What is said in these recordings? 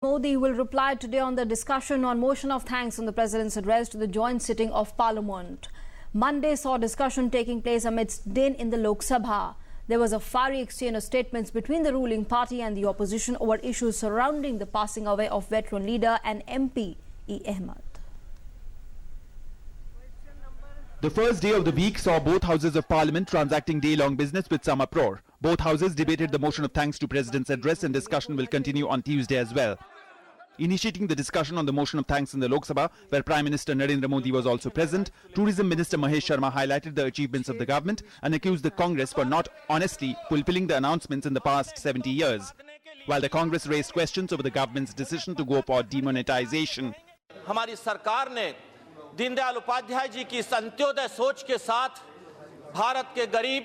Modi will reply today on the discussion on motion of thanks on the President's address to the joint sitting of Parliament. Monday saw discussion taking place amidst din in the Lok Sabha. There was a fiery exchange of statements between the ruling party and the opposition over issues surrounding the passing away of veteran leader and MP E. Ahmed. The first day of the week saw both houses of Parliament transacting day-long business with some uproar. Both houses debated the motion of thanks to President's address, and discussion will continue on Tuesday as well. Initiating the discussion on the motion of thanks in the Lok Sabha, where Prime Minister Narendra Modi was also present, Tourism Minister Mahesh Sharma highlighted the achievements of the government and accused the Congress for not honestly fulfilling the announcements in the past 70 years. While the Congress raised questions over the government's decision to go for demonetization. हमारी सरकार ने दीनदयाल उपाध्याय जी की अंत्योदय सोच के साथ भारत के गरीब,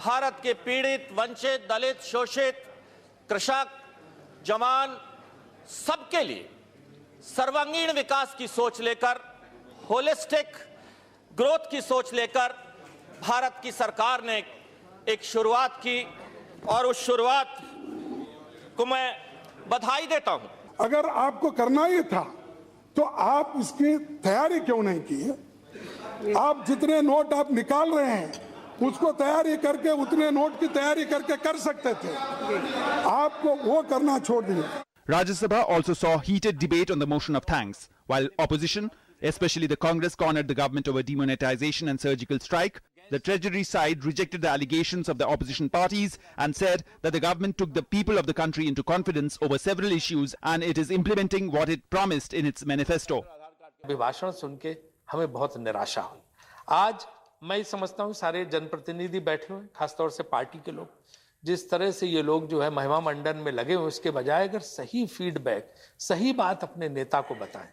भारत के पीड़ित, वंचित, दलित, शोषित, कृषक, जवान सबके लिए सर्वांगीण विकास की सोच लेकर, होलिस्टिक ग्रोथ की सोच लेकर भारत की सरकार ने एक शुरुआत की और उस शुरुआत को मैं बधाई देता हूं। अगर आपको करना ही था तो आप इसकी तैयारी क्यों नहीं की? आप जितने नोट आप निकाल रहे हैं उसको तैयारी करके उतने नोट की तैयारी करके कर सकते थे, आपको वो करना छोड़ दिया। Rajya Sabha also saw heated debate on the motion of thanks, while opposition, especially the Congress, cornered the government over demonetization and surgical strike. The Treasury side rejected the allegations of the opposition parties and said that the government took the people of the country into confidence over several issues and it is implementing what it promised in its manifesto. अभिभाषण सुन के हमें बहुत निराशा हुई। आज मैं समझता हूँ सारे जनप्रतिनिधि बैठे हुए, खासतौर से पार्टी के लोग, जिस तरह से ये लोग जो है महिमा मंडन में लगे हुए, उसके बजाय अगर सही फीडबैक, सही बात अपने नेता को बताएं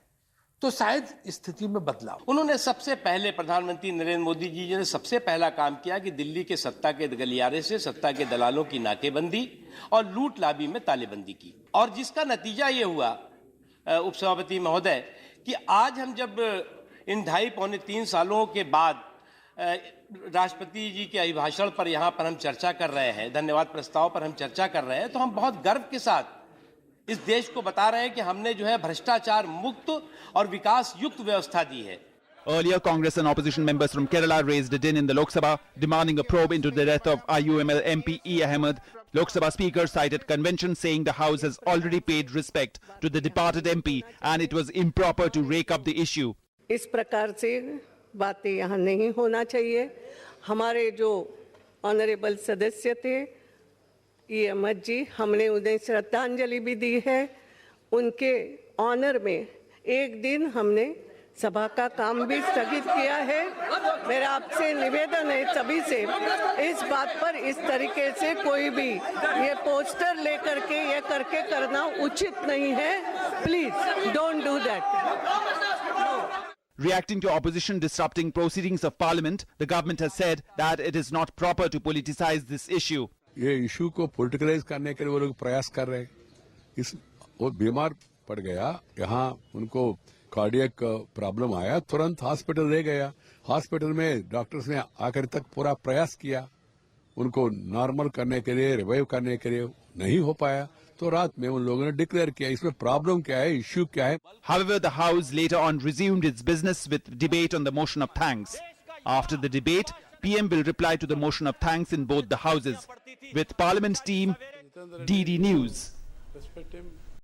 तो शायद स्थिति में बदलाव। उन्होंने सबसे पहले, प्रधानमंत्री नरेंद्र मोदी जी ने सबसे पहला काम किया कि दिल्ली के सत्ता के गलियारे से सत्ता के दलालों की नाकेबंदी और लूट लाबी में तालेबंदी की, और जिसका नतीजा ये हुआ उपसभापति महोदय कि आज हम जब इन 2.5-3 सालों के बाद राष्ट्रपति जी के अभिभाषण पर यहाँ पर हम चर्चा कर रहे हैं, धन्यवाद प्रस्ताव पर हम चर्चा कर रहे हैं, तो हम बहुत गर्व के साथ इस देश को बता रहे हैं कि हमने जो है भ्रष्टाचार मुक्त और विकास युक्त व्यवस्था दी है। Earlier, Congress and opposition members from Kerala raised a din in the Lok Sabha, demanding a probe into the death of IUML MP E. Ahmed. Lok Sabha Speaker cited convention, saying the House has already paid respect to the departed MP and it was improper to rake up the issue. इस प्रकार से बातें यहाँ नहीं होना चाहिए। हमारे जो ऑनरेबल सदस्य थे ई अहमद जी, हमने उन्हें श्रद्धांजलि भी दी है। उनके ऑनर में एक दिन हमने सभा का काम भी स्थगित किया है। मेरा आपसे निवेदन है सभी से, इस बात पर इस तरीके से कोई भी ये पोस्टर लेकर के ये करके करना उचित नहीं है। Please don't do that. Reacting to opposition disrupting proceedings of Parliament, the government has said that it is not proper to politicize this issue. ये इशू को पॉलिटिकलाइज करने के लिए वो लोग प्रयास कर रहे हैं। वो बीमार पड़ गया, यहाँ उनको कार्डियक प्रॉब्लम आया, तुरंत हॉस्पिटल ले गया। हॉस्पिटल में डॉक्टर्स ने आखिर तक पूरा प्रयास किया उनको नॉर्मल करने के लिए, रिवाइव करने के लिए, नहीं हो पाया, तो रात में उन लोगों ने डिक्लेयर किया इसमें प्रॉब्लम क्या है, इश्यू क्या है। However, the House later on resumed its business with debate on the motion of thanks. After the debate, PM will reply to the motion of thanks in both the houses. With Parliament team, DD News.